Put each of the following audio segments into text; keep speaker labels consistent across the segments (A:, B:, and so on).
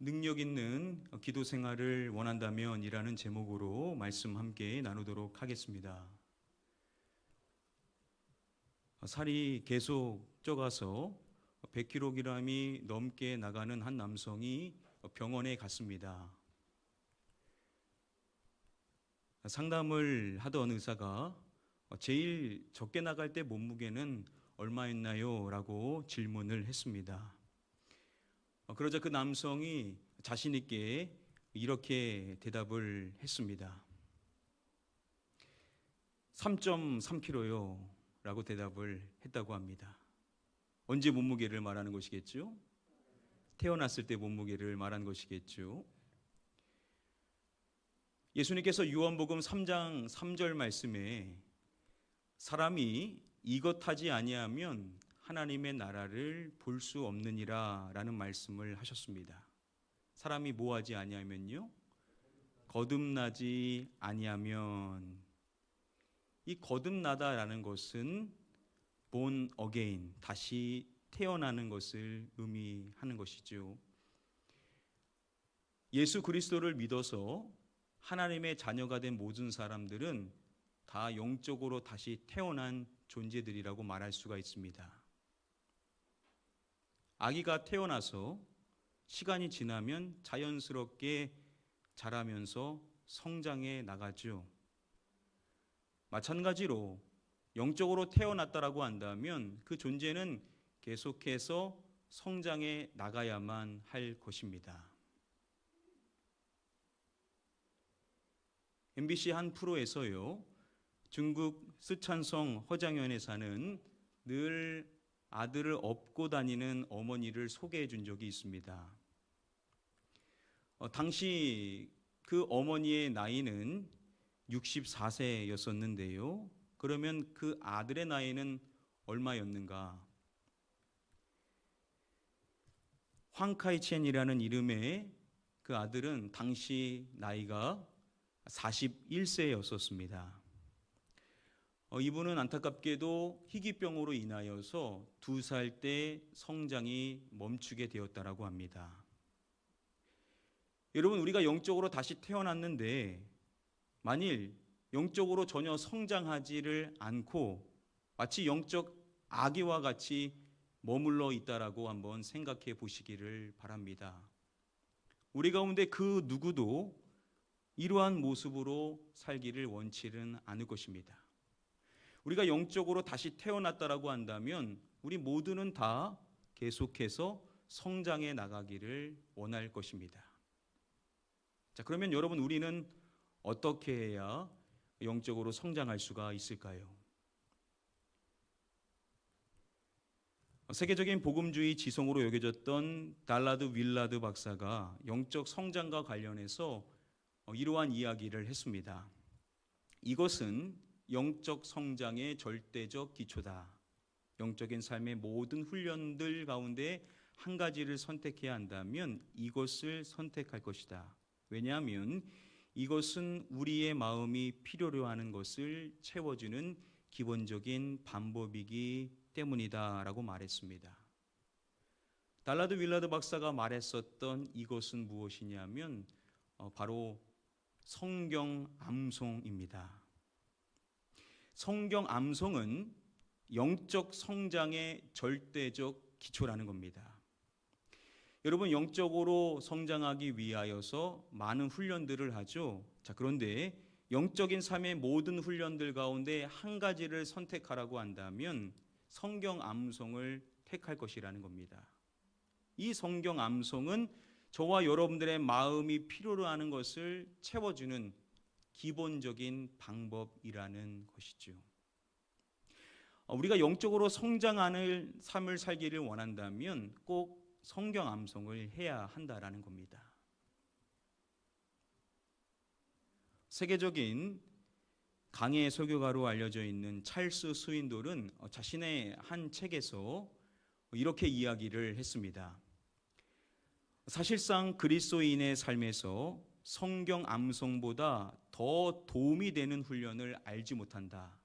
A: 능력 있는 기도 생활을 원한다면 이라는 제목으로 말씀 함께 나누도록 하겠습니다. 살이 계속 쪄가서 100kg이 넘게 나가는 한 남성이 병원에 갔습니다. 상담을 하던 의사가 제일 적게 나갈 때 몸무게는 얼마였나요? 라고 질문을 했습니다. 그러자 그 남성이 자신 있게 이렇게 대답을 했습니다. 3.3kg요 라고 대답을 했다고 합니다. 언제 몸무게를 말하는 것이겠죠? 태어났을 때 몸무게를 말하는 것이겠죠. 예수님께서 요한복음 3장 3절 말씀에 사람이 이것 하지 아니하면 하나님의 나라를 볼 수 없느니라 라는 말씀을 하셨습니다. 사람이 뭐 하지 아니하면요? 거듭나지 아니하면. 이 거듭나다라는 것은 born again, 다시 태어나는 것을 의미하는 것이죠. 예수 그리스도를 믿어서 하나님의 자녀가 된 모든 사람들은 다 영적으로 다시 태어난 존재들이라고 말할 수가 있습니다. 아기가 태어나서 시간이 지나면 자연스럽게 자라면서 성장해 나가죠. 마찬가지로 영적으로 태어났다라고 한다면 그 존재는 계속해서 성장해 나가야만 할 것입니다. MBC 한 프로에서요, 중국 쓰촨성 허장현에 사는 늘 아들을 업고 다니는 어머니를 소개해 준 적이 있습니다. 당시 그 어머니의 나이는 64세였었는데요. 그러면 그 아들의 나이는 얼마였는가? 황카이첸이라는 이름의 그 아들은 당시 나이가 41세였었습니다. 이분은 안타깝게도 희귀병으로 인하여서 2살 때 성장이 멈추게 되었다라고 합니다. 여러분, 우리가 영적으로 다시 태어났는데 만일 영적으로 전혀 성장하지를 않고 마치 영적 아기와 같이 머물러 있다라고 한번 생각해 보시기를 바랍니다. 우리 가운데 그 누구도 이러한 모습으로 살기를 원치는 않을 것입니다. 우리가 영적으로 다시 태어났다라고 한다면 우리 모두는 다 계속해서 성장해 나가기를 원할 것입니다. 자, 그러면 여러분, 우리는 어떻게 해야 영적으로 성장할 수가 있을까요? 세계적인 복음주의 지성으로 여겨졌던 달라드 윌라드 박사가 영적 성장과 관련해서 이러한 이야기를 했습니다. 이것은 영적 성장의 절대적 기초다. 영적인 삶의 모든 훈련들 가운데 한 가지를 선택해야 한다면 이것을 선택할 것이다. 왜냐하면 이것은 우리의 마음이 필요로 하는 것을 채워주는 기본적인 방법이기 때문이다 라고 말했습니다. 달라드 윌라드 박사가 말했었던 이것은 무엇이냐면 바로 성경 암송입니다. 성경 암송은 영적 성장의 절대적 기초라는 겁니다. 여러분, 영적으로 성장하기 위하여서 많은 훈련들을 하죠. 자, 그런데 영적인 삶의 모든 훈련들 가운데 한 가지를 선택하라고 한다면 성경 암송을 택할 것이라는 겁니다. 이 성경 암송은 저와 여러분들의 마음이 필요로 하는 것을 채워주는 기본적인 방법이라는 것이죠. 우리가 영적으로 성장하는 삶을 살기를 원한다면 꼭 성경 암송을 해야 한다라는 겁니다. 세계적인 강해 설교가로 알려져 있는 찰스 스윈돌은 자신의 한 책에서 이렇게 이야기를 했습니다. 사실상 그리스도인의 삶에서 성경 암송보다 더 도움이 되는 훈련을 알지 못한다.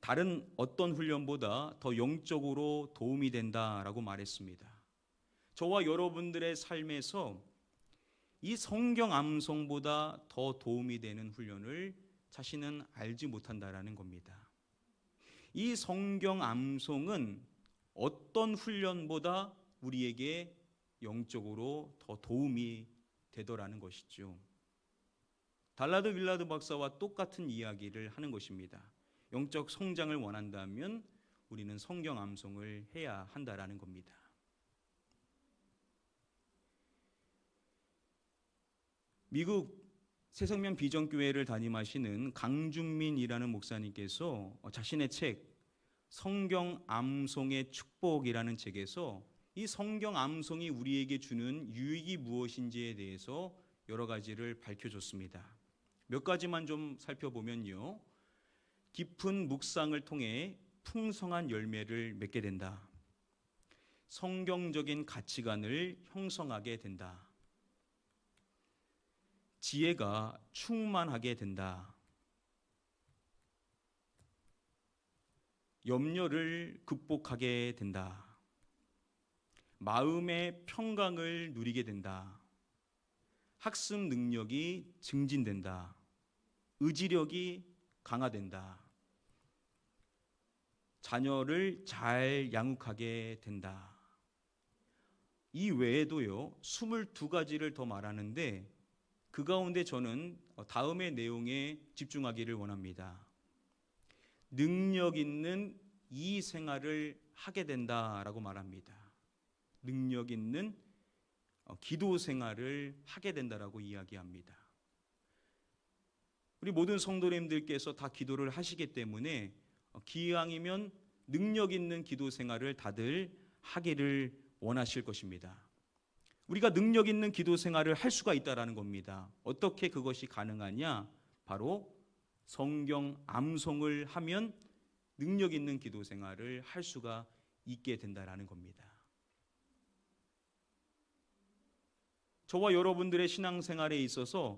A: 다른 어떤 훈련보다 더 영적으로 도움이 된다라고 말했습니다. 저와 여러분들의 삶에서 이 성경 암송보다 더 도움이 되는 훈련을 자신은 알지 못한다라는 겁니다. 이 성경 암송은 어떤 훈련보다 우리에게 영적으로 더 도움이 되더라는 것이죠. 달라드 윌라드 박사와 똑같은 이야기를 하는 것입니다. 영적 성장을 원한다면 우리는 성경 암송을 해야 한다라는 겁니다. 미국 새생명 비전교회를 담임하시는 강준민이라는 목사님께서 자신의 책 성경 암송의 축복이라는 책에서 이 성경 암송이 우리에게 주는 유익이 무엇인지에 대해서 여러 가지를 밝혀줬습니다. 몇 가지만 좀 살펴보면요. 깊은 묵상을 통해 풍성한 열매를 맺게 된다. 성경적인 가치관을 형성하게 된다. 지혜가 충만하게 된다. 염려를 극복하게 된다. 마음의 평강을 누리게 된다. 학습 능력이 증진된다. 의지력이 강화된다. 자녀를 잘 양육하게 된다. 이 외에도요, 22가지를 더 말하는데 그 가운데 저는 다음의 내용에 집중하기를 원합니다. 능력 있는 이 생활을 하게 된다라고 말합니다. 능력 있는 기도 생활을 하게 된다라고 이야기합니다. 우리 모든 성도님들께서 다 기도를 하시기 때문에 기왕이면 능력 있는 기도 생활을 다들 하기를 원하실 것입니다. 우리가 능력 있는 기도 생활을 할 수가 있다라는 겁니다. 어떻게 그것이 가능하냐? 바로 성경 암송을 하면 능력 있는 기도 생활을 할 수가 있게 된다라는 겁니다. 저와 여러분들의 신앙생활에 있어서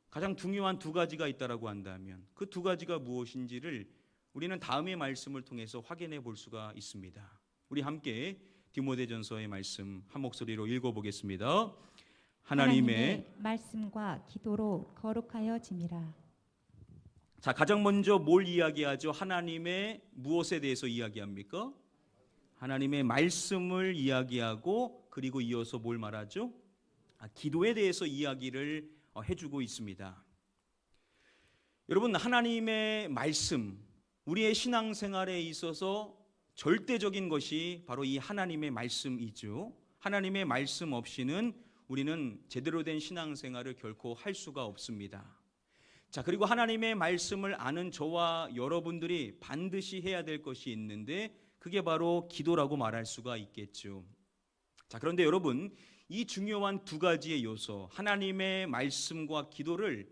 A: 가장 중요한 2가지가 있다라고 한다면 그 2가지가 무엇인지를 우리는 다음의 말씀을 통해서 확인해 볼 수가 있습니다. 우리 함께 디모데전서의 말씀 한 목소리로 읽어보겠습니다. 하나님의
B: 말씀과 기도로 거룩하여짐이라.
A: 자, 가장 먼저 뭘 이야기하죠? 하나님의 무엇에 대해서 이야기합니까? 하나님의 말씀을 이야기하고 그리고 이어서 뭘 말하죠? 기도에 대해서 이야기를 해주고 있습니다. 여러분, 하나님의 말씀, 우리의 신앙생활에 있어서 절대적인 것이 바로 이 하나님의 말씀이죠. 하나님의 말씀 없이는 우리는 제대로 된 신앙생활을 결코 할 수가 없습니다. 자, 그리고 하나님의 말씀을 아는 저와 여러분들이 반드시 해야 될 것이 있는데 그게 바로 기도라고 말할 수가 있겠죠. 자, 그런데 여러분, 이 중요한 2가지의 요소, 하나님의 말씀과 기도를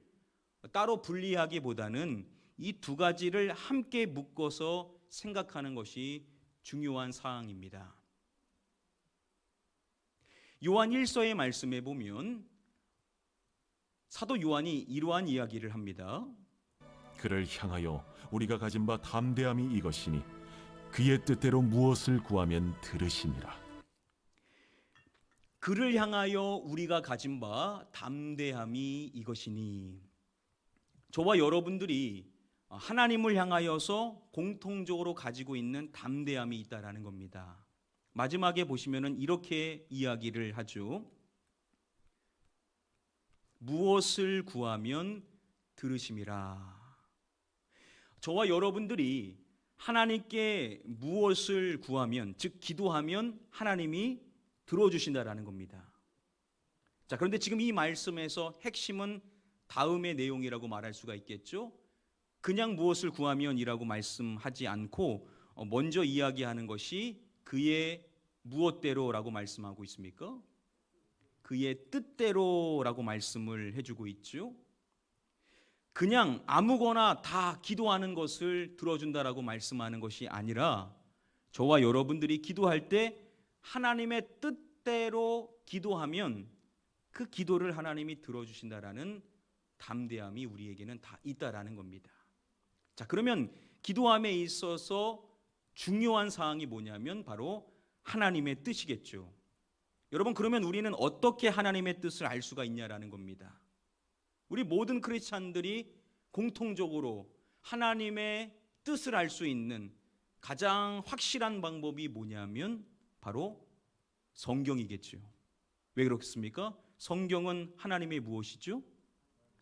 A: 따로 분리하기보다는 이 2가지를 함께 묶어서 생각하는 것이 중요한 사항입니다. 요한 1서의 말씀에 보면 사도 요한이 이러한 이야기를 합니다.
C: 그를 향하여 우리가 가진 바 담대함이 이것이니 그의 뜻대로 무엇을 구하면 들으시니라.
A: 그를 향하여 우리가 가진 바 담대함이 이것이니, 저와 여러분들이 하나님을 향하여서 공통적으로 가지고 있는 담대함이 있다라는 겁니다. 마지막에 보시면은 이렇게 이야기를 하죠. 무엇을 구하면 들으심이라. 저와 여러분들이 하나님께 무엇을 구하면, 즉 기도하면 하나님이 들어주신다라는 겁니다. 자, 그런데 지금 이 말씀에서 핵심은 다음의 내용이라고 말할 수가 있겠죠. 그냥 무엇을 구하면이라고 말씀하지 않고 먼저 이야기하는 것이 그의 무엇대로라고 말씀하고 있습니까? 그의 뜻대로라고 말씀을 해주고 있죠. 그냥 아무거나 다 기도하는 것을 들어준다라고 말씀하는 것이 아니라 저와 여러분들이 기도할 때 하나님의 뜻대로 기도하면 그 기도를 하나님이 들어주신다라는 담대함이 우리에게는 다 있다라는 겁니다. 자, 그러면 기도함에 있어서 중요한 사항이 뭐냐면 바로 하나님의 뜻이겠죠. 여러분, 그러면 우리는 어떻게 하나님의 뜻을 알 수가 있냐라는 겁니다. 우리 모든 크리스찬들이 공통적으로 하나님의 뜻을 알 수 있는 가장 확실한 방법이 뭐냐면 바로 성경이겠죠. 왜 그렇습니까? 성경은 하나님의 무엇이죠?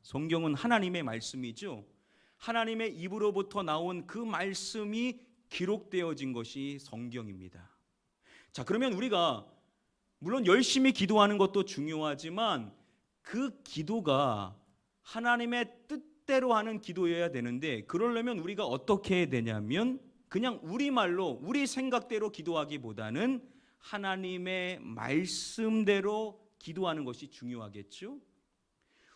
A: 성경은 하나님의 말씀이죠. 하나님의 입으로부터 나온 그 말씀이 기록되어진 것이 성경입니다. 자, 그러면 우리가 물론 열심히 기도하는 것도 중요하지만 그 기도가 하나님의 뜻대로 하는 기도여야 되는데, 그러려면 우리가 어떻게 해야 되냐면 그냥 우리말로 우리 생각대로 기도하기보다는 하나님의 말씀대로 기도하는 것이 중요하겠죠.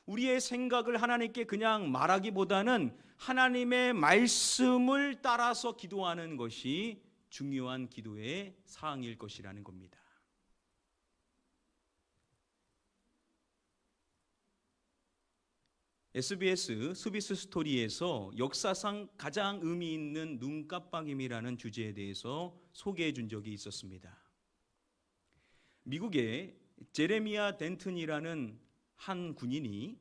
A: 우리의 생각을 하나님께 그냥 말하기보다는 하나님의 말씀을 따라서 기도하는 것이 중요한 기도의 사항일 것이라는 겁니다. SBS 스비스 스토리에서 역사상 가장 의미 있는 눈깜빡임이라는 주제에 대해서 소개해 준 적이 있었습니다. 미국의 제레미야 덴튼이라는 한 군인이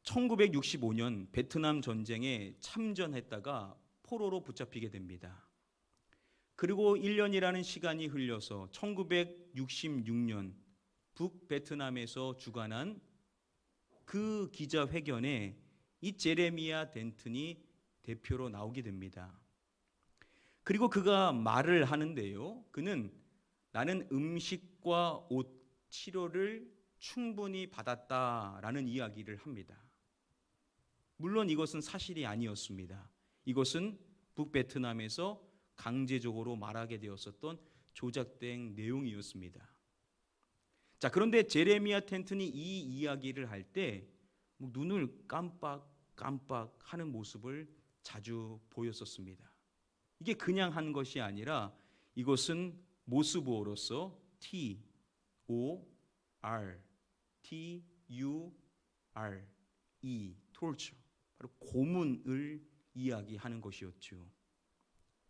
A: 1965년 베트남 전쟁에 참전했다가 포로로 붙잡히게 됩니다. 그리고 1년이라는 시간이 흘려서 1966년 북베트남에서 주관한 그 기자회견에 이 제레미야 덴튼이 대표로 나오게 됩니다. 그리고 그가 말을 하는데요, 그는 나는 음식과 옷, 치료를 충분히 받았다라는 이야기를 합니다. 물론 이것은 사실이 아니었습니다. 이것은 북베트남에서 강제적으로 말하게 되었었던 조작된 내용이었습니다. 자, 그런데 제레미야 덴튼이 이 이야기를 할 때 눈을 깜빡깜빡 하는 모습을 자주 보였었습니다. 이게 그냥 한 것이 아니라 이것은 모스부호로서 T, O, R, T, U, R, E, torture, 바로 고문을 이야기하는 것이었죠.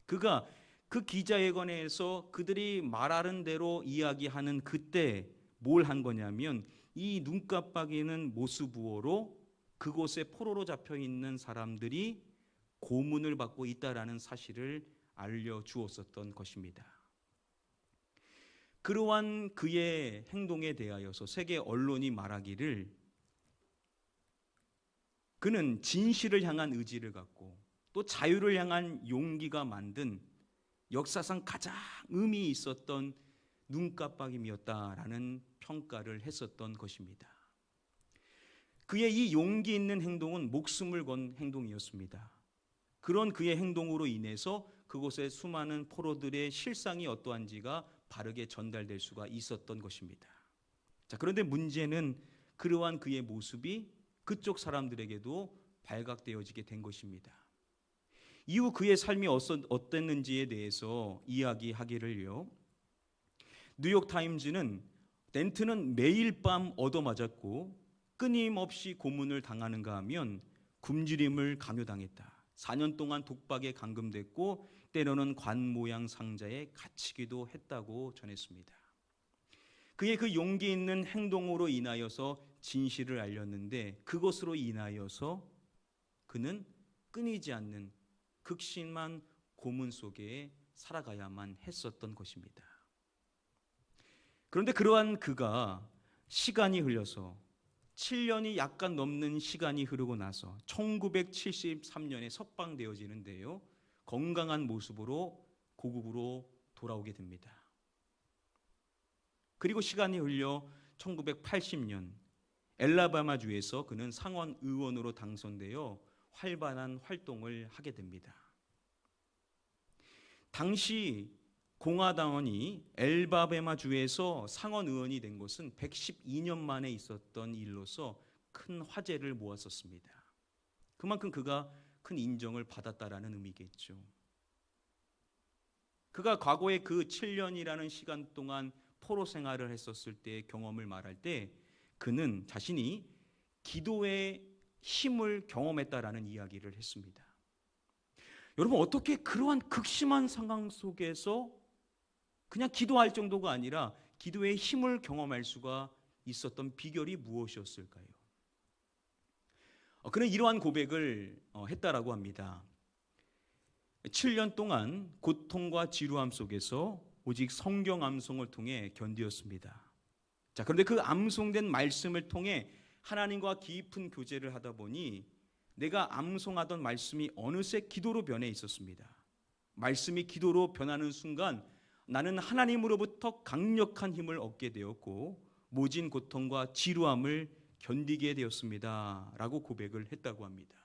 A: 그가 그 기자회견에서 그들이 말하는 대로 이야기하는 그때 뭘 한 거냐면 이 눈깜빡이는 모스부호로 그곳에 포로로 잡혀 있는 사람들이 고문을 받고 있다라는 사실을 알려주었었던 것입니다. 그러한 그의 행동에 대하여서 세계 언론이 말하기를 그는 진실을 향한 의지를 갖고 또 자유를 향한 용기가 만든 역사상 가장 의미 있었던 눈깜빡임이었다라는 평가를 했었던 것입니다. 그의 이 용기 있는 행동은 목숨을 건 행동이었습니다. 그런 그의 행동으로 인해서 그곳의 수많은 포로들의 실상이 어떠한지가 바르게 전달될 수가 있었던 것입니다. 자, 그런데 문제는 그러한 그의 모습이 그쪽 사람들에게도 발각되어지게 된 것입니다. 이후 그의 삶이 어땠는지에 대해서 이야기하기를요, 뉴욕타임즈는 덴튼은 매일 밤 얻어맞았고 끊임없이 고문을 당하는가 하면 굶주림을 강요당했다. 4년 동안 독박에 감금됐고 때로는 관 모양 상자에 갇히기도 했다고 전했습니다. 그의 그 용기 있는 행동으로 인하여서 진실을 알렸는데 그것으로 인하여서 그는 끊이지 않는 극심한 고문 속에 살아가야만 했었던 것입니다. 그런데 그러한 그가 시간이 흘러서 7년이 약간 넘는 시간이 흐르고 나서 1973년에 석방되어지는데요, 건강한 모습으로 고국으로 돌아오게 됩니다. 그리고 시간이 흘려 1980년 엘라바마주에서 그는 상원 의원으로 당선되어 활발한 활동을 하게 됩니다. 당시 공화당원이 엘바베마주에서 상원 의원이 된 것은 112년 만에 있었던 일로서 큰 화제를 모았었습니다. 그만큼 그가 큰 인정을 받았다라는 의미겠죠. 그가 과거에 그 7년이라는 시간 동안 포로 생활을 했었을 때의 경험을 말할 때 그는 자신이 기도의 힘을 경험했다라는 이야기를 했습니다. 여러분, 어떻게 그러한 극심한 상황 속에서 그냥 기도할 정도가 아니라 기도의 힘을 경험할 수가 있었던 비결이 무엇이었을까요? 그는 이러한 고백을 했다라고 합니다. 7년 동안 고통과 지루함 속에서 오직 성경 암송을 통해 견디었습니다. 자, 그런데 그 암송된 말씀을 통해 하나님과 깊은 교제를 하다 보니 내가 암송하던 말씀이 어느새 기도로 변해 있었습니다. 말씀이 기도로 변하는 순간 나는 하나님으로부터 강력한 힘을 얻게 되었고 모진 고통과 지루함을 견디게 되었습니다. 라고 고백을 했다고 합니다.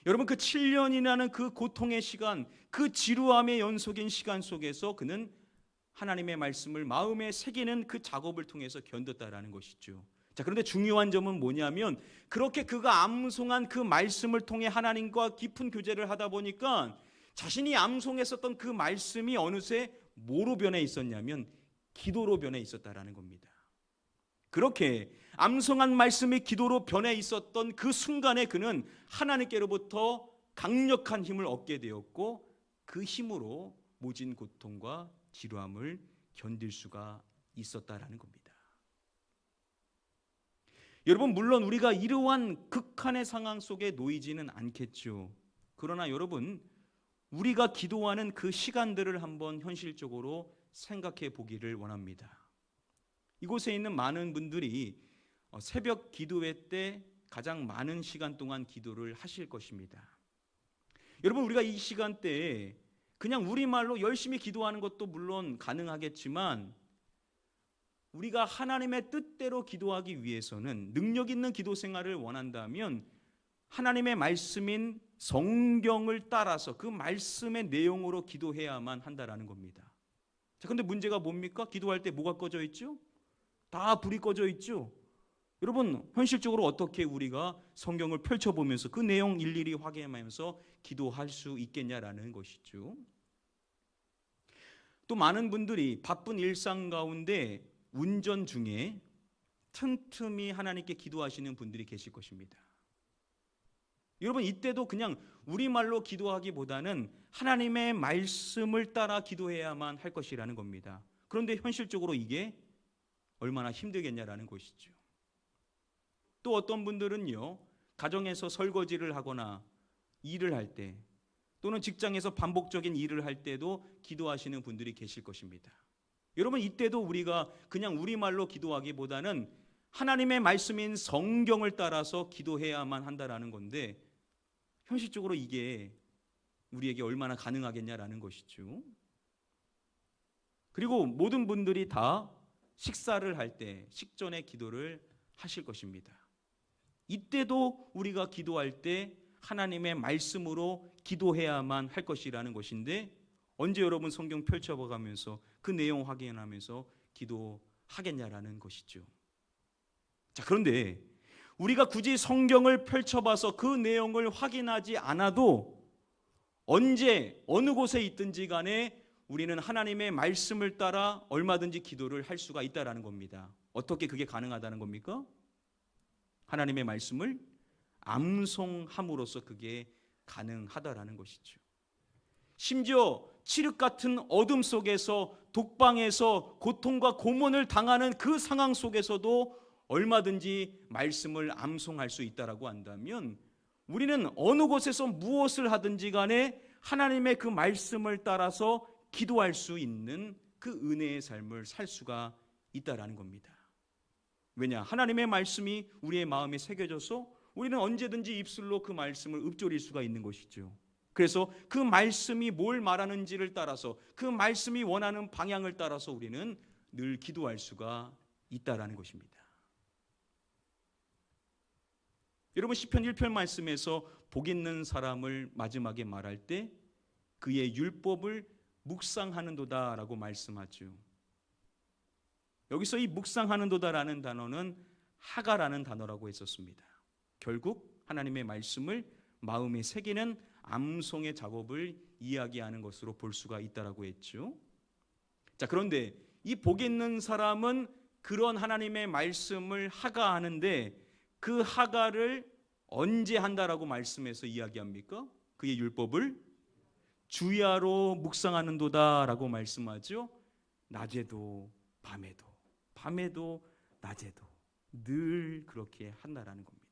A: 여러분, 그 7년이라는 그 고통의 시간, 그 지루함의 연속인 시간 속에서 그는 하나님의 말씀을 마음에 새기는 그 작업을 통해서 견뎠다라는 것이죠. 자, 그런데 중요한 점은 뭐냐면 그렇게 그가 암송한 그 말씀을 통해 하나님과 깊은 교제를 하다 보니까 자신이 암송했었던 그 말씀이 어느새 뭐로 변해 있었냐면 기도로 변해 있었다라는 겁니다. 그렇게 암송한 말씀이 기도로 변해 있었던 그 순간에 그는 하나님께로부터 강력한 힘을 얻게 되었고 그 힘으로 모진 고통과 지루함을 견딜 수가 있었다라는 겁니다. 여러분, 물론 우리가 이러한 극한의 상황 속에 놓이지는 않겠죠. 그러나 여러분, 우리가 기도하는 그 시간들을 한번 현실적으로 생각해 보기를 원합니다. 이곳에 있는 많은 분들이 새벽 기도회 때 가장 많은 시간 동안 기도를 하실 것입니다. 여러분, 우리가 이 시간대에 그냥 우리말로 열심히 기도하는 것도 물론 가능하겠지만 우리가 하나님의 뜻대로 기도하기 위해서는 능력 있는 기도 생활을 원한다면 하나님의 말씀인 성경을 따라서 그 말씀의 내용으로 기도해야만 한다라는 겁니다. 자, 근데 문제가 뭡니까? 기도할 때 뭐가 꺼져 있죠? 다 불이 꺼져 있죠. 여러분, 현실적으로 어떻게 우리가 성경을 펼쳐보면서 그 내용 일일이 확인하면서 기도할 수 있겠냐라는 것이죠. 또 많은 분들이 바쁜 일상 가운데 운전 중에 틈틈이 하나님께 기도하시는 분들이 계실 것입니다. 여러분, 이때도 그냥 우리말로 기도하기보다는 하나님의 말씀을 따라 기도해야만 할 것이라는 겁니다. 그런데 현실적으로 이게 얼마나 힘들겠냐라는 것이죠. 또 어떤 분들은요, 가정에서 설거지를 하거나 일을 할 때 또는 직장에서 반복적인 일을 할 때도 기도하시는 분들이 계실 것입니다. 여러분, 이때도 우리가 그냥 우리말로 기도하기보다는 하나님의 말씀인 성경을 따라서 기도해야만 한다라는 건데 현실적으로 이게 우리에게 얼마나 가능하겠냐라는 것이죠. 그리고 모든 분들이 다 식사를 할 때 식전에 기도를 하실 것입니다. 이때도 우리가 기도할 때 하나님의 말씀으로 기도해야만 할 것이라는 것인데 언제 여러분 성경 펼쳐가면서 그 내용 확인하면서 기도하겠냐라는 것이죠. 자, 그런데 우리가 굳이 성경을 펼쳐봐서 그 내용을 확인하지 않아도 언제 어느 곳에 있든지 간에 우리는 하나님의 말씀을 따라 얼마든지 기도를 할 수가 있다라는 겁니다. 어떻게 그게 가능하다는 겁니까? 하나님의 말씀을 암송함으로써 그게 가능하다라는 것이죠. 심지어 칠흑 같은 어둠 속에서 독방에서 고통과 고문을 당하는 그 상황 속에서도 얼마든지 말씀을 암송할 수 있다라고 한다면 우리는 어느 곳에서 무엇을 하든지 간에 하나님의 그 말씀을 따라서 기도할 수 있는 그 은혜의 삶을 살 수가 있다라는 겁니다. 왜냐? 하나님의 말씀이 우리의 마음에 새겨져서 우리는 언제든지 입술로 그 말씀을 읊조릴 수가 있는 것이죠. 그래서 그 말씀이 뭘 말하는지를 따라서 그 말씀이 원하는 방향을 따라서 우리는 늘 기도할 수가 있다라는 것입니다. 여러분, 시편 1편 말씀에서 복 있는 사람을 마지막에 말할 때 그의 율법을 묵상하는도다라고 말씀하죠. 여기서 이 묵상하는도다라는 단어는 하가라는 단어라고 했었습니다. 결국 하나님의 말씀을 마음에 새기는 암송의 작업을 이야기하는 것으로 볼 수가 있다라고 했죠. 자, 그런데 이 복 있는 사람은 그런 하나님의 말씀을 하가하는데 그 하가를 언제 한다라고 말씀해서 이야기합니까? 그의 율법을 주야로 묵상하는도다라고 말씀하죠. 낮에도 밤에도 낮에도 늘 그렇게 한다라는 겁니다.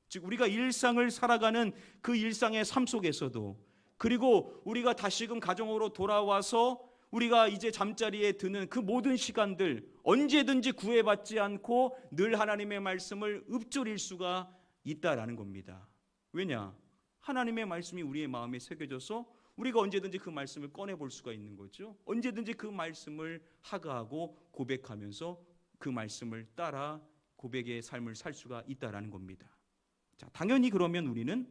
A: 즉 우리가 일상을 살아가는 그 일상의 삶 속에서도, 그리고 우리가 다시금 가정으로 돌아와서 우리가 이제 잠자리에 드는 그 모든 시간들, 언제든지 구애받지 않고 늘 하나님의 말씀을 읊조릴 수가 있다라는 겁니다. 왜냐? 하나님의 말씀이 우리의 마음에 새겨져서 우리가 언제든지 그 말씀을 꺼내볼 수가 있는 거죠. 언제든지 그 말씀을 하가하고 고백하면서 그 말씀을 따라 고백의 삶을 살 수가 있다라는 겁니다. 자, 당연히 그러면 우리는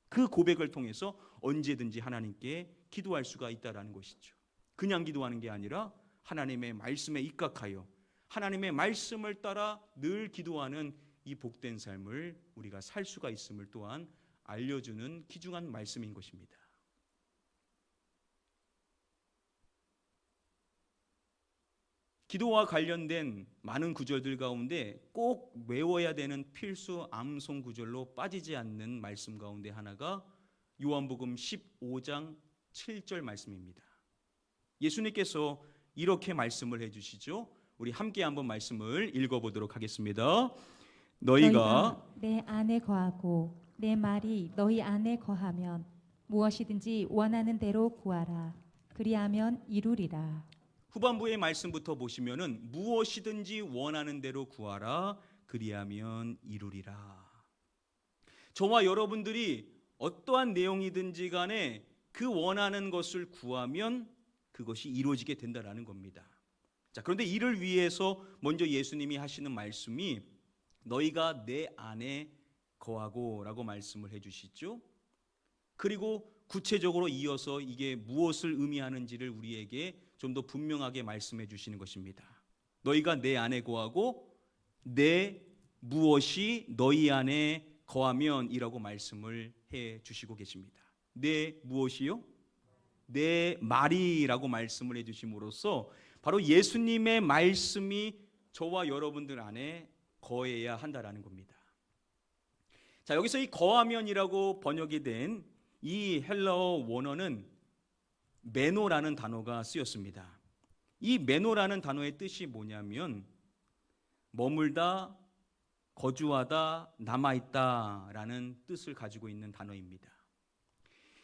A: 그 고백을 통해서 언제든지 하나님께 기도할 수가 있다라는 것이죠. 그냥 기도하는 게 아니라 하나님의 말씀에 입각하여 하나님의 말씀을 따라 늘 기도하는 이 복된 삶을 우리가 살 수가 있음을 또한 알려주는 귀중한 말씀인 것입니다. 기도와 관련된 많은 구절들 가운데 꼭 외워야 되는 필수 암송 구절로 빠지지 않는 말씀 가운데 하나가 요한복음 15장 7절 말씀입니다. 예수님께서 이렇게 말씀을 해주시죠. 우리 함께 한번 말씀을 읽어보도록 하겠습니다. 너희가
B: 내 안에 거하고 내 말이 너희 안에 거하면 무엇이든지 원하는 대로 구하라. 그리하면 이루리라.
A: 후반부의 말씀부터 보시면은 무엇이든지 원하는 대로 구하라. 그리하면 이루리라. 저와 여러분들이 어떠한 내용이든지 간에 그 원하는 것을 구하면 그것이 이루어지게 된다라는 겁니다. 자, 그런데 이를 위해서 먼저 예수님이 하시는 말씀이 너희가 내 안에 거하고 라고 말씀을 해주시죠. 그리고 구체적으로 이어서 이게 무엇을 의미하는지를 우리에게 좀 더 분명하게 말씀해 주시는 것입니다. 너희가 내 안에 거하고 내 무엇이 너희 안에 거하면 이라고 말씀을 해 주시고 계십니다. 내 무엇이요? 내 말이라고 말씀을 해 주심으로써 바로 예수님의 말씀이 저와 여러분들 안에 거해야 한다라는 겁니다. 자, 여기서 이 거하면이라고 번역이 된 이 헬라어 원어는 메노라는 단어가 쓰였습니다. 이 메노라는 단어의 뜻이 뭐냐면 머물다, 거주하다, 남아있다라는 뜻을 가지고 있는 단어입니다.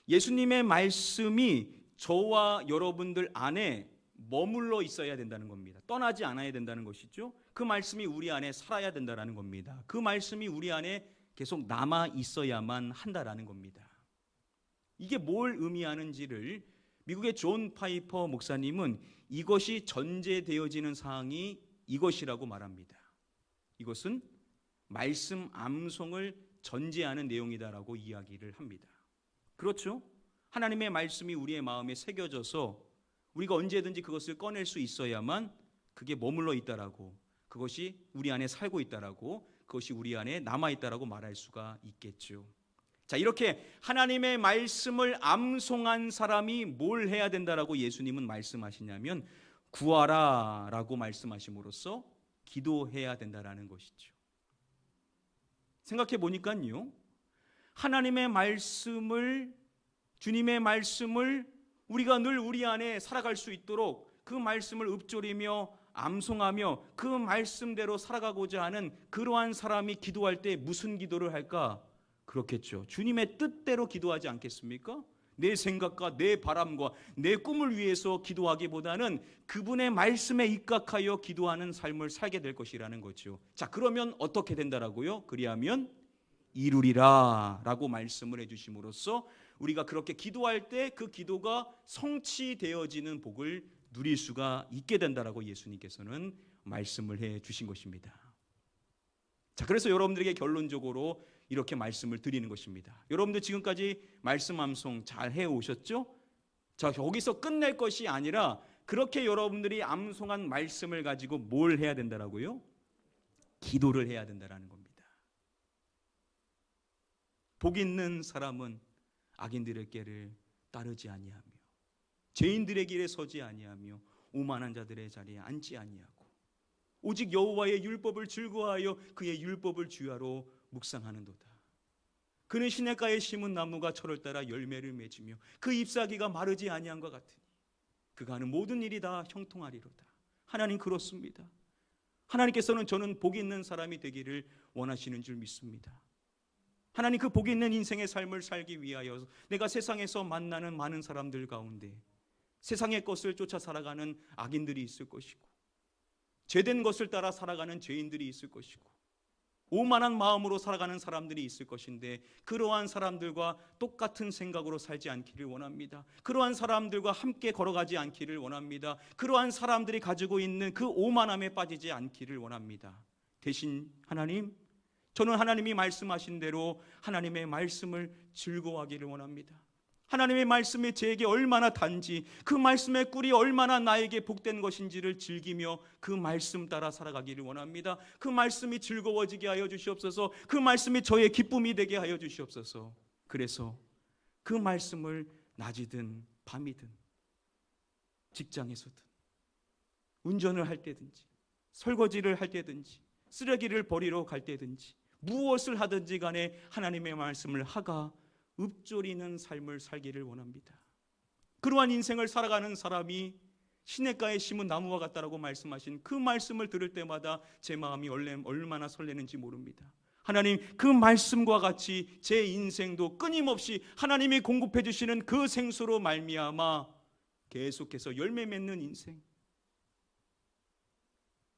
A: 예수님의 말씀이 저와 여러분들 안에 머물러 있어야 된다는 겁니다. 떠나지 않아야 된다는 것이죠. 그 말씀이 우리 안에 살아야 된다는 겁니다. 그 말씀이 우리 안에 계속 남아 있어야만 한다라는 겁니다. 이게 뭘 의미하는지를 미국의 존 파이퍼 목사님은 이것이 전제되어지는 사항이 이것이라고 말합니다. 이것은 말씀 암송을 전제하는 내용이다라고 이야기를 합니다. 그렇죠? 하나님의 말씀이 우리의 마음에 새겨져서 우리가 언제든지 그것을 꺼낼 수 있어야만 그게 머물러 있다라고, 그것이 우리 안에 살고 있다라고, 그것이 우리 안에 남아 있다라고 말할 수가 있겠죠. 자, 이렇게 하나님의 말씀을 암송한 사람이 뭘 해야 된다라고 예수님은 말씀하시냐면 구하라라고 말씀하심으로써 기도해야 된다라는 것이죠. 생각해 보니까요, 하나님의 말씀을, 주님의 말씀을 우리가 늘 우리 안에 살아갈 수 있도록 그 말씀을 읊조리며 암송하며 그 말씀대로 살아가고자 하는 그러한 사람이 기도할 때 무슨 기도를 할까? 그렇겠죠. 주님의 뜻대로 기도하지 않겠습니까? 내 생각과 내 바람과 내 꿈을 위해서 기도하기보다는 그분의 말씀에 입각하여 기도하는 삶을 살게 될 것이라는 거죠. 자, 그러면 어떻게 된다라고요? 그리하면 이루리라 라고 말씀을 해주심으로써 우리가 그렇게 기도할 때 그 기도가 성취되어지는 복을 누릴 수가 있게 된다라고 예수님께서는 말씀을 해주신 것입니다. 자, 그래서 여러분들에게 결론적으로 이렇게 말씀을 드리는 것입니다. 여러분들 지금까지 말씀 암송 잘 해오셨죠? 자, 여기서 끝낼 것이 아니라 그렇게 여러분들이 암송한 말씀을 가지고 뭘 해야 된다라고요? 기도를 해야 된다라는 겁니다. 복 있는 사람은 악인들의 길을 따르지 아니하며 죄인들의 길에 서지 아니하며 오만한 자들의 자리에 앉지 아니하고 오직 여호와의 율법을 즐거워하여 그의 율법을 주야로 묵상하는도다. 그는 시냇가에 심은 나무가 철을 따라 열매를 맺으며 그 잎사귀가 마르지 아니함과 같으니 그가 하는 모든 일이 다 형통하리로다. 하나님 그렇습니다. 하나님께서는 저는 복이 있는 사람이 되기를 원하시는 줄 믿습니다. 하나님 그 복이 있는 인생의 삶을 살기 위하여 내가 세상에서 만나는 많은 사람들 가운데 세상의 것을 쫓아 살아가는 악인들이 있을 것이고 죄된 것을 따라 살아가는 죄인들이 있을 것이고 오만한 마음으로 살아가는 사람들이 있을 것인데 그러한 사람들과 똑같은 생각으로 살지 않기를 원합니다. 그러한 사람들과 함께 걸어가지 않기를 원합니다. 그러한 사람들이 가지고 있는 그 오만함에 빠지지 않기를 원합니다. 대신 하나님, 저는 하나님이 말씀하신 대로 하나님의 말씀을 즐거워하기를 원합니다. 하나님의 말씀이 제게 얼마나 단지, 그 말씀의 꿀이 얼마나 나에게 복된 것인지를 즐기며 그 말씀 따라 살아가기를 원합니다. 그 말씀이 즐거워지게 하여 주시옵소서. 그 말씀이 저의 기쁨이 되게 하여 주시옵소서. 그래서 그 말씀을 낮이든 밤이든 직장에서든 운전을 할 때든지 설거지를 할 때든지 쓰레기를 버리러 갈 때든지 무엇을 하든지 간에 하나님의 말씀을 하가 읊조리는 삶을 살기를 원합니다. 그러한 인생을 살아가는 사람이 시냇가에 심은 나무와 같다라고 말씀하신 그 말씀을 들을 때마다 제 마음이 얼마나 설레는지 모릅니다. 하나님, 그 말씀과 같이 제 인생도 끊임없이 하나님이 공급해 주시는 그 생수로 말미암아 계속해서 열매 맺는 인생,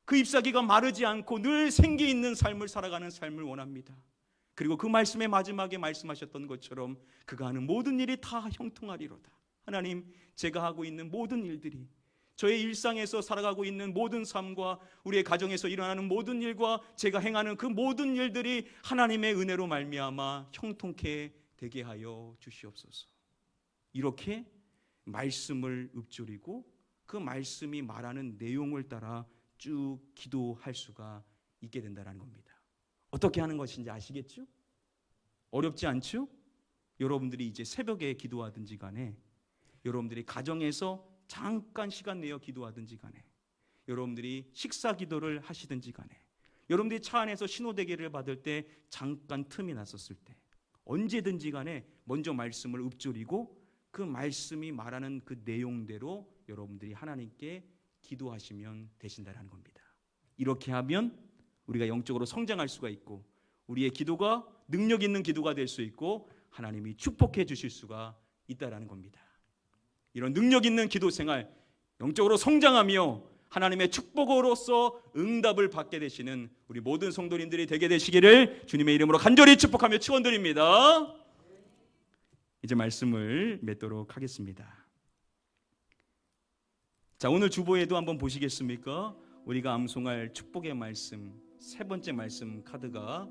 A: 그 잎사귀가 마르지 않고 늘 생기 있는 삶을 살아가는 삶을 원합니다. 그리고 그 말씀의 마지막에 말씀하셨던 것처럼 그가 하는 모든 일이 다 형통하리로다. 하나님, 제가 하고 있는 모든 일들이, 저의 일상에서 살아가고 있는 모든 삶과 우리의 가정에서 일어나는 모든 일과 제가 행하는 그 모든 일들이 하나님의 은혜로 말미암아 형통케 되게 하여 주시옵소서. 이렇게 말씀을 읊조리고 그 말씀이 말하는 내용을 따라 쭉 기도할 수가 있게 된다는 겁니다. 어떻게 하는 것인지 아시겠죠? 어렵지 않죠? 여러분들이 이제 새벽에 기도하든지 간에, 여러분들이 가정에서 잠깐 시간 내어 기도하든지 간에, 여러분들이 식사 기도를 하시든지 간에, 여러분들이 차 안에서 신호대기를 받을 때 잠깐 틈이 났었을 때 언제든지 간에 먼저 말씀을 읊조리고 그 말씀이 말하는 그 내용대로 여러분들이 하나님께 기도하시면 되신다는 겁니다. 이렇게 하면 우리가 영적으로 성장할 수가 있고 우리의 기도가 능력 있는 기도가 될 수 있고 하나님이 축복해 주실 수가 있다라는 겁니다. 이런 능력 있는 기도 생활, 영적으로 성장하며 하나님의 축복으로서 응답을 받게 되시는 우리 모든 성도님들이 되게 되시기를 주님의 이름으로 간절히 축복하며 축원드립니다. 이제 말씀을 맺도록 하겠습니다. 자, 오늘 주보에도 한번 보시겠습니까? 우리가 암송할 축복의 말씀, 세 번째 말씀 카드가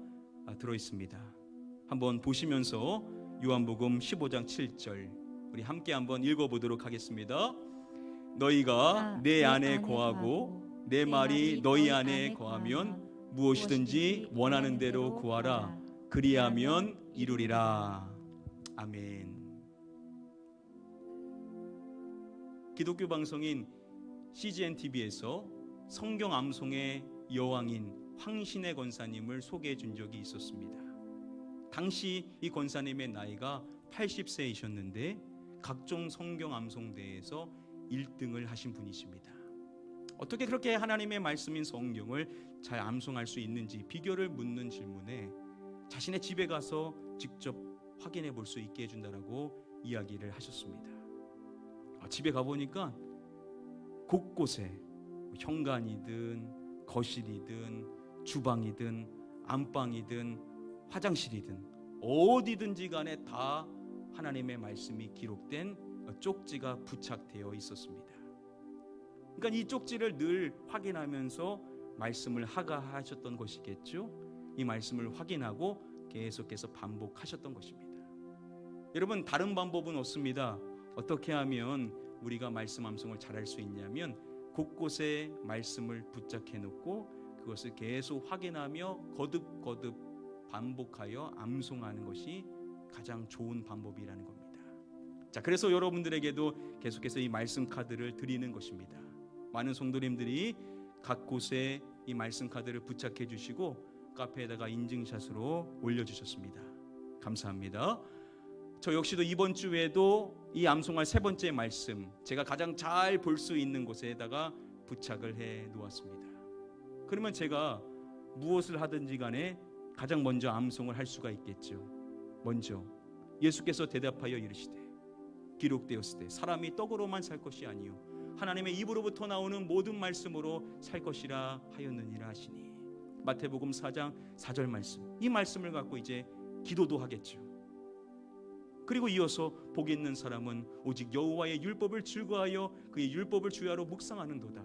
A: 들어 있습니다. 한번 보시면서 요한복음 15장 7절 우리 함께 한번 읽어보도록 하겠습니다. 너희가 내 안에 거하고 내 말이 너희 안에 거하면 무엇이든지 원하는 대로 구하라. 그리하면 이루리라. 아멘. 기독교 방송인 CGN TV에서 성경 암송의 여왕인 황신혜 권사님을 소개해 준 적이 있었습니다. 당시 이 권사님의 나이가 80세이셨는데 각종 성경 암송대회에서 1등을 하신 분이십니다. 어떻게 그렇게 하나님의 말씀인 성경을 잘 암송할 수 있는지 비결을 묻는 질문에 자신의 집에 가서 직접 확인해 볼 수 있게 해준다라고 이야기를 하셨습니다. 집에 가보니까 곳곳에 현관이든 거실이든 주방이든 안방이든 화장실이든 어디든지 간에 다 하나님의 말씀이 기록된 쪽지가 부착되어 있었습니다. 그러니까 이 쪽지를 늘 확인하면서 말씀을 하셨던 것이겠죠. 이 말씀을 확인하고 계속해서 반복하셨던 것입니다. 여러분, 다른 방법은 없습니다. 어떻게 하면 우리가 말씀 암송을 잘할 수 있냐면 곳곳에 말씀을 붙잡해 놓고 그것을 계속 확인하며 거듭거듭 반복하여 암송하는 것이 가장 좋은 방법이라는 겁니다. 자, 그래서 여러분들에게도 계속해서 이 말씀 카드를 드리는 것입니다. 많은 성도님들이 각 곳에 이 말씀 카드를 부착해 주시고 카페에다가 인증샷으로 올려주셨습니다. 감사합니다. 저 역시도 이번 주에도 이 암송할 세 번째 말씀, 제가 가장 잘 볼 수 있는 곳에다가 부착을 해 놓았습니다. 그러면 제가 무엇을 하든지 간에 가장 먼저 암송을 할 수가 있겠죠. 먼저 예수께서 대답하여 이르시되 기록되었으되 사람이 떡으로만 살 것이 아니요 하나님의 입으로부터 나오는 모든 말씀으로 살 것이라 하였느니라 하시니, 마태복음 4장 4절 말씀, 이 말씀을 갖고 이제 기도도 하겠죠. 그리고 이어서 복 있는 사람은 오직 여호와의 율법을 즐거하여 그의 율법을 주야로 묵상하는도다.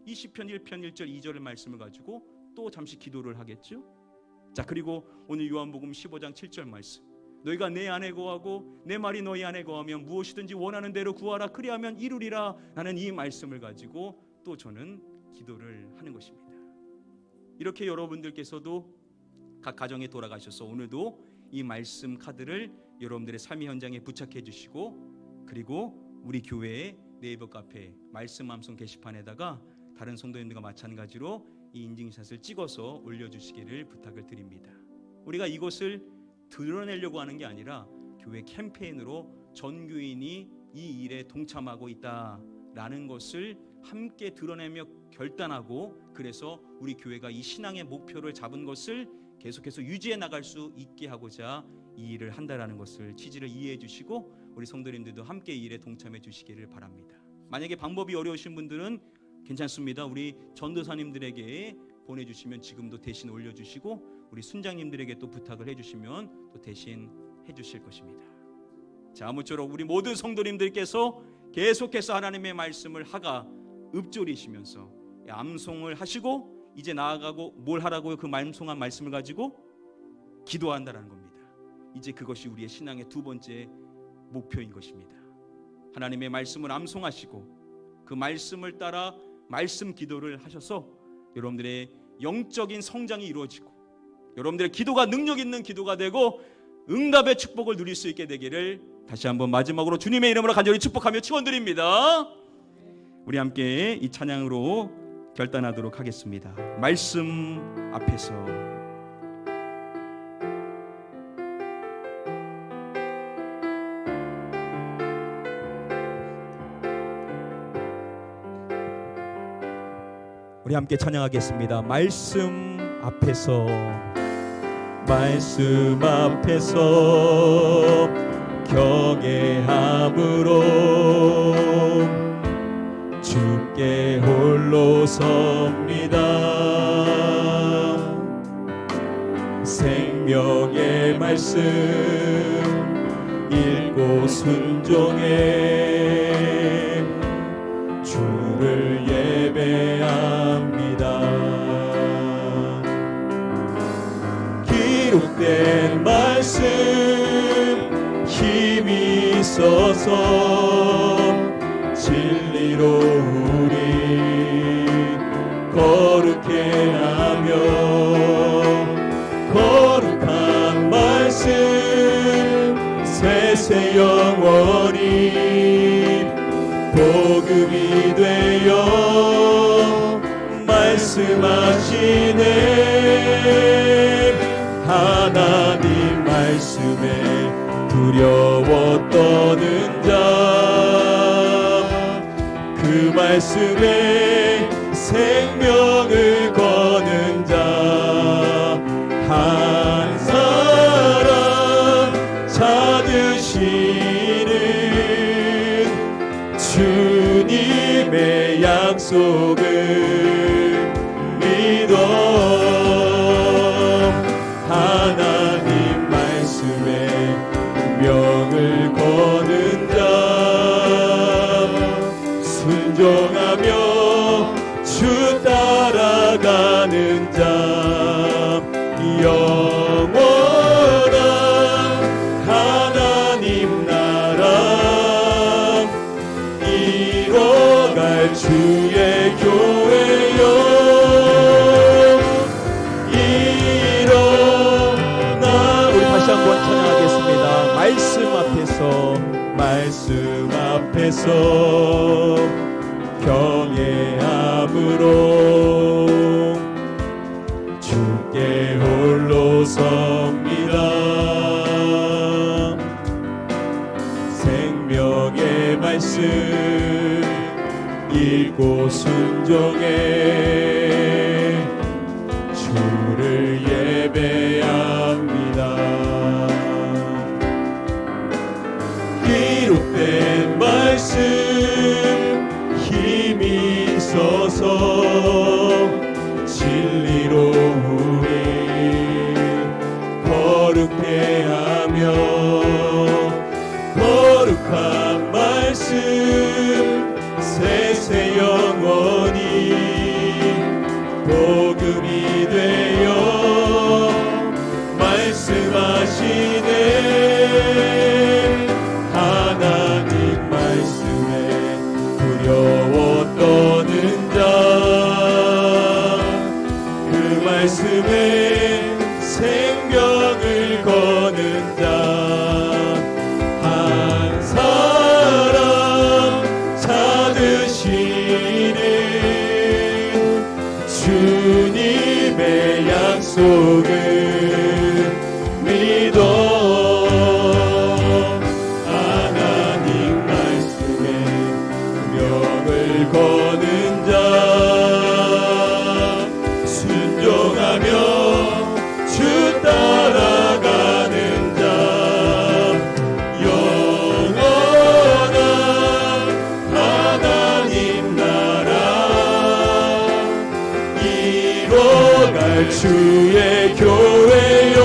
A: 이 시편 1편 1절 2절의 말씀을 가지고 또 잠시 기도를 하겠죠. 자, 그리고 오늘 요한복음 15장 7절 말씀, 너희가 내 안에 거하고 내 말이 너희 안에 거하면 무엇이든지 원하는 대로 구하라 그리하면 이루리라. 라는 이 말씀을 가지고 또 저는 기도를 하는 것입니다. 이렇게 여러분들께서도 각 가정에 돌아가셔서 오늘도 이 말씀 카드를 여러분들의 삶의 현장에 부착해 주시고, 그리고 우리 교회의 네이버 카페 말씀 암송 게시판에다가 다른 성도님들과 마찬가지로 이 인증샷을 찍어서 올려주시기를 부탁을 드립니다. 우리가 이것을 드러내려고 하는 게 아니라 교회 캠페인으로 전 교인이 이 일에 동참하고 있다라는 것을 함께 드러내며 결단하고, 그래서 우리 교회가 이 신앙의 목표를 잡은 것을 계속해서 유지해 나갈 수 있게 하고자 이 일을 한다라는 것을 취지를 이해해 주시고, 우리 성도님들도 함께 이 일에 동참해 주시기를 바랍니다. 만약에 방법이 어려우신 분들은 괜찮습니다. 우리 전도사님들에게 보내주시면 지금도 대신 올려주시고, 우리 순장님들에게 또 부탁을 해주시면 또 대신 해주실 것입니다. 자, 아무쪼록 우리 모든 성도님들께서 계속해서 하나님의 말씀을 하가 읊조리시면서 암송을 하시고, 이제 나아가고 뭘 하라고요? 그 암송한 말씀을 가지고 기도한다라는 겁니다. 이제 그것이 우리의 신앙의 두 번째 목표인 것입니다. 하나님의 말씀을 암송하시고 그 말씀을 따라 말씀 기도를 하셔서 여러분들의 영적인 성장이 이루어지고, 여러분들의 기도가 능력 있는 기도가 되고 응답의 축복을 누릴 수 있게 되기를 다시 한번 마지막으로 주님의 이름으로 간절히 축복하며 축원드립니다. 우리 함께 이 찬양으로 결단하도록 하겠습니다. 말씀 앞에서. 우리 함께 찬양하겠습니다. 말씀 앞에서, 말씀 앞에서 경외함으로 주께 홀로 섭니다. 생명의 말씀 읽고 순종해 주를 예배합니다. 기록된 말씀 힘이 있어서 진리로 우리 거룩해 하며, 거룩한 말씀 세세 영원히 복음이 되어 말씀하시네. 하나님 말씀에 두려워 떠는 자, 그 말씀에 생명을 거는 자 한 사람 찾으시는 주님의 약속을 믿어 하나님 말씀에 명을 거는 자, 순종하며 주 따라가는 자, 영원한 하나님 나라 이뤄갈 주의 교회여, 일어나. 우리 다시 한번 찬양하겠습니다. 말씀 앞에서, 말씀 앞에서 경외함으로 주께 홀로 섭니다.
D: 기름이 되어 말씀하시네. 하나님 말씀에 두려워 떠는 자, 그 말씀에 생명을 거는 자 한 사람 찾으시는 주님의 약속을 믿어. 하나님 말씀에 명을 거는 자, 순종하며 주 따라가는 자, 영원한 하나님 나라 이뤄갈 주의 교회요.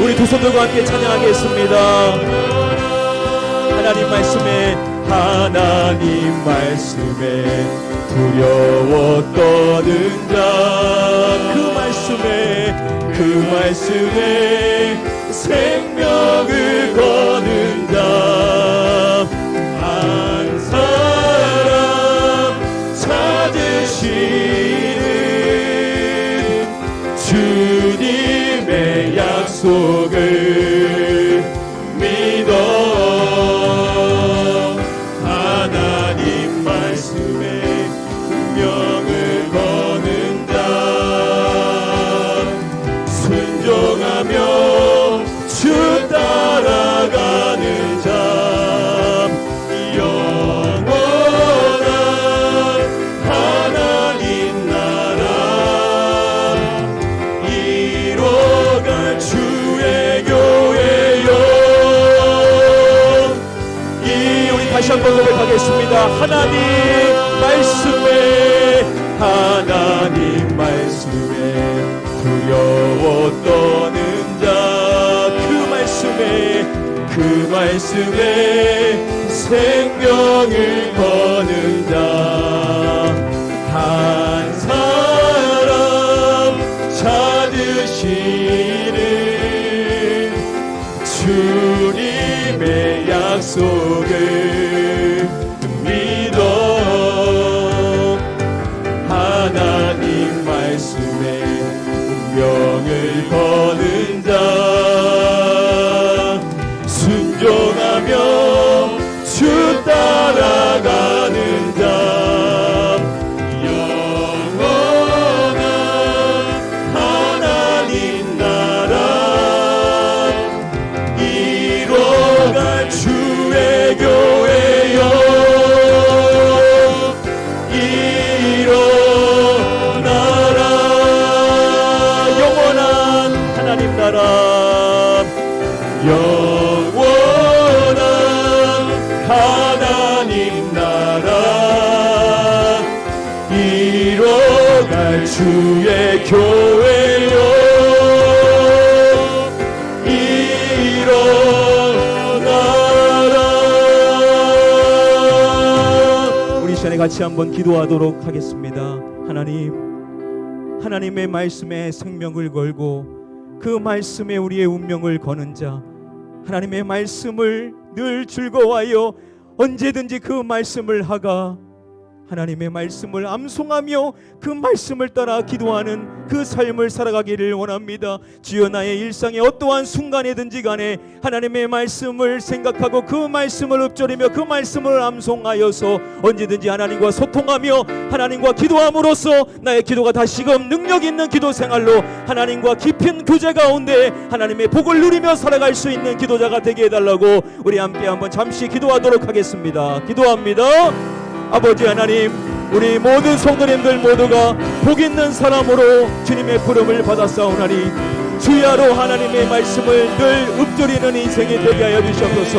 D: 우리 두 손 들고 함께 찬양하겠습니다. 하나님 말씀에 두려워 떠는 자, 그 말씀에 생명을 거는 자 한 사람 찾으시는 주님의 약속을 믿어. 하나님 말씀에 명을 거는 자, 순종하며 주 따라가는 자, 영원한 하나님 나라 이뤄갈 주의 교회요. 우리 다시 한번 고백하겠습니다. 하나님 말씀에 두려워 떠는 자, 그 말씀에 생명을 거는 자 한 사람 찾으시는 주님의 약속을 믿어. 하나님 말씀에 운명을 거는 자, 순종하며 주 따라가는 자, 영원한 하나님 나라 이뤄갈 주의 교회요. 일어나라. 영원한 하나님 나라, 영원한 하나님 나라 이뤄갈 주의 교회요. 일어나라. 우리 시간에 같이 한번 기도하도록 하겠습니다. 하나님의 말씀에 생명을 걸고 그 말씀에 우리의 운명을 거는 자, 하나님의 말씀을 늘 즐거워하여 언제든지 그 말씀을 하가 하나님의 말씀을 암송하며 그 말씀을 따라 기도하는 그 삶을 살아가기를 원합니다. 주여, 나의 일상의 어떠한 순간이든지 간에 하나님의 말씀을 생각하고 그 말씀을 읊조리며 그 말씀을 암송하여서 언제든지 하나님과 소통하며 하나님과 기도함으로써 나의 기도가 다시금 능력 있는 기도 생활로 하나님과 깊은 교제 가운데 하나님의 복을 누리며 살아갈 수 있는 기도자가 되게 해달라고 우리 함께 한번 잠시 기도하도록 하겠습니다. 기도합니다. 아버지 하나님, 우리 모든 성도님들 모두가 복 있는 사람으로 주님의 부름을 받았사오나니 주야로 하나님의 말씀을 늘 읊조리는 인생이 되게 하여 주시옵소서.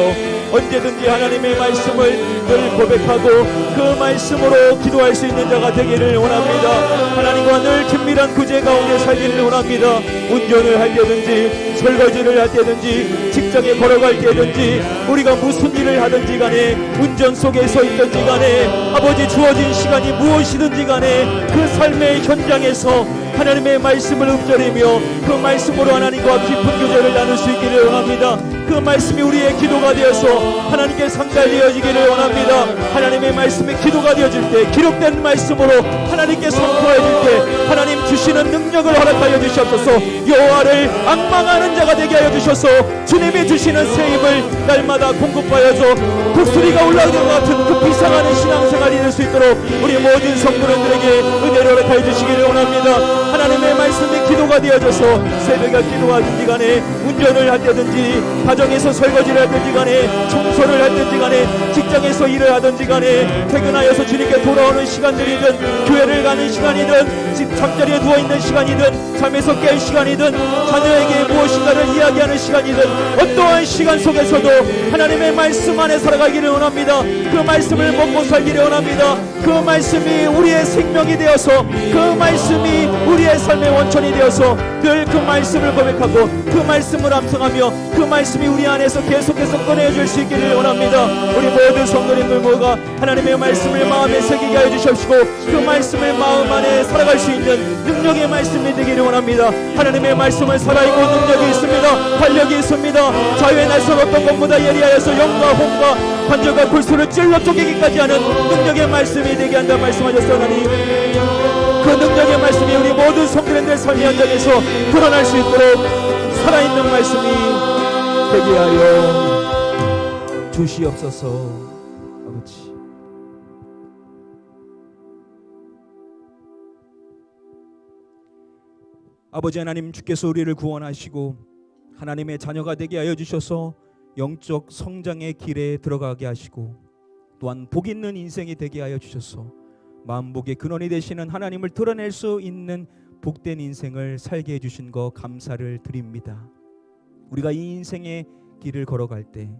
D: 언제든지 하나님의 말씀을 늘 고백하고 그 말씀으로 기도할 수 있는 자가 되기를 원합니다. 하나님과 늘 긴밀한 구제 가운데 살기를 원합니다. 운전을 할 때든지 설거지를 할 때든지 직장에 걸어갈 때든지 우리가 무슨 일을 하든지 간에 운전 속에 서 있든지 간에 아버지 주어진 시간이 무엇이든지 간에 그 삶의 현장에서 하나님의 말씀을 읊조리며 그 말씀으로 하나님과 깊은 교제를 나눌 수 있기를 원합니다. 그 말씀이 우리의 기도가 되어서 하나님께 상달되어지기를 원합니다. 하나님의 말씀이 기도가 되어질 때 기록된 말씀으로 하나님께 선포해질 때 하나님 주시는 능력을 허락하여 주시옵소서. 여호와를 앙망하는 자가 되게 하여 주셔서 주님이 주시는 새 힘을 날마다 공급하여서 독수리가 올라오는 것 같은 그 비상하는 신앙생활이 될 수 있도록 우리 모든 성도님들에게 은혜를 허락하여 주시기를 원합니다. 하나님의 말씀이 기도가 되어져서 새벽에 기도하든지 간에 운전을 할 때든지 가정에서 설거지를 하든지 간에 청소를 하든지 간에 직장에서 일을 하든지 간에 퇴근하여서 주님께 돌아오는 시간들이든 교회를 가는 시간이든 잠자리에 누워있는 시간이든 잠에서 깰 시간이든 자녀에게 무엇인가를 이야기하는 시간이든 어떠한 시간 속에서도 하나님의 말씀 안에 살아가기를 원합니다. 그 말씀을 먹고 살기를 원합니다. 그 말씀이 우리의 생명이 되어서 그 말씀이 우리의 삶의 원천이 되어서 늘 그 말씀을 고백하고 그 말씀을 암송하며 그 말씀이 우리 안에서 계속해서 꺼내줄 수 있기를 원합니다. 우리 모든 성도님들 모두가 하나님의 말씀을 마음에 새기게 하여 주시옵시고 그 말씀을 마음 안에 살아갈 수 있는 능력의 말씀이 되기를 원합니다. 하나님의 말씀은 살아있고 능력이 있습니다. 활력이 있습니다. 자유의 날선 어떤 것보다 예리하여서 영과 혼과 관절과 골수를 찔러 쪼개기까지 하는 능력의 말씀이 되게 한다 말씀하셨사오니 그 능력의 말씀이 우리 모든 성도님들의 삶의 현장에서 드러날 수 있도록 살아있는 말씀이 되게 하여 주시옵소서. 아버지, 아버지 하나님, 주께서 우리를 구원하시고 하나님의 자녀가 되게 하여 주셔서 영적 성장의 길에 들어가게 하시고 또한 복 있는 인생이 되게 하여 주셔서 만복의 근원이 되시는 하나님을 드러낼 수 있는 복된 인생을 살게 해주신 거 감사를 드립니다. 우리가 이 인생의 길을 걸어갈 때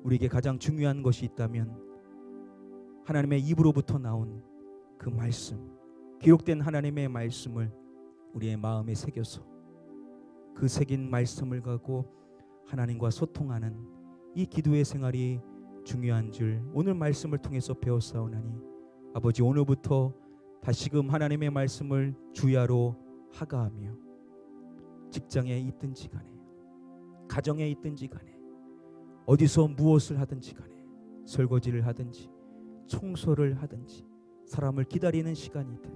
D: 우리에게 가장 중요한 것이 있다면 하나님의 입으로부터 나온 그 말씀, 기록된 하나님의 말씀을 우리의 마음에 새겨서 그 새긴 말씀을 가고 하나님과 소통하는 이 기도의 생활이 중요한 줄 오늘 말씀을 통해서 배웠사오나니 아버지, 오늘부터 다시금 하나님의 말씀을 주야로 하가하며 직장에 있든지 간에 가정에 있든지 간에 어디서 무엇을 하든지 간에 설거지를 하든지 청소를 하든지 사람을 기다리는 시간이든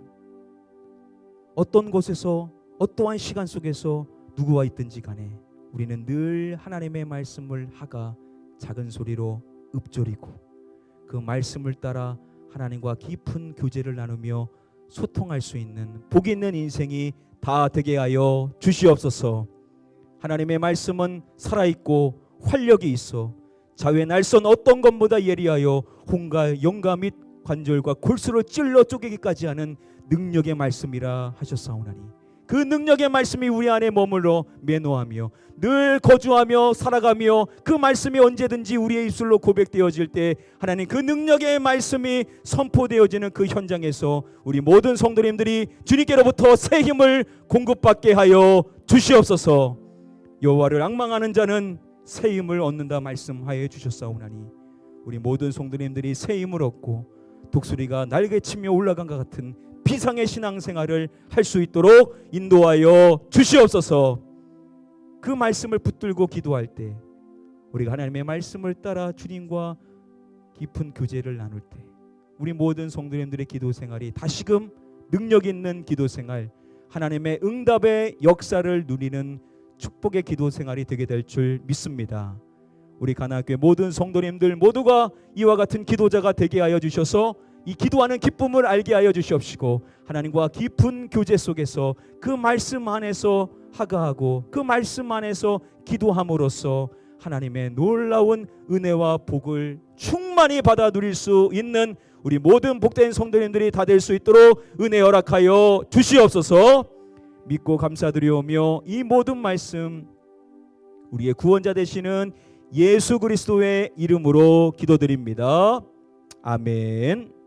D: 어떤 곳에서 어떠한 시간 속에서 누구와 있든지 간에 우리는 늘 하나님의 말씀을 하가 작은 소리로 읊조리고 그 말씀을 따라 하나님과 깊은 교제를 나누며 소통할 수 있는 복 있는 인생이 다 되게 하여 주시옵소서. 하나님의 말씀은 살아있고 활력이 있어 자유의 날선 어떤 것보다 예리하여 혼과 영과 및 관절과 골수를 찔러 쪼개기까지 하는 능력의 말씀이라 하셨사오나니 그 능력의 말씀이 우리 안에 머물러 매노하며 늘 거주하며 살아가며 그 말씀이 언제든지 우리의 입술로 고백되어질 때 하나님 그 능력의 말씀이 선포되어지는 그 현장에서 우리 모든 성도님들이 주님께로부터 새 힘을 공급받게 하여 주시옵소서. 여호와를 앙망하는 자는 새 힘을 얻는다 말씀하여 주셨사오나니 우리 모든 성도님들이 새 힘을 얻고 독수리가 날개치며 올라간 것 같은 비상의 신앙생활을 할 수 있도록 인도하여 주시옵소서. 그 말씀을 붙들고 기도할 때 우리가 하나님의 말씀을 따라 주님과 깊은 교제를 나눌 때 우리 모든 성도님들의 기도생활이 다시금 능력 있는 기도생활, 하나님의 응답의 역사를 누리는 축복의 기도생활이 되게 될 줄 믿습니다. 우리 가나교회 모든 성도님들 모두가 이와 같은 기도자가 되게 하여 주셔서 이 기도하는 기쁨을 알게 하여 주시옵시고 하나님과 깊은 교제 속에서 그 말씀 안에서 하가하고 그 말씀 안에서 기도함으로써 하나님의 놀라운 은혜와 복을 충만히 받아 누릴 수 있는 우리 모든 복된 성도님들이 다 될 수 있도록 은혜 허락하여 주시옵소서. 믿고 감사드리오며 이 모든 말씀 우리의 구원자 되시는 예수 그리스도의 이름으로 기도드립니다. 아멘.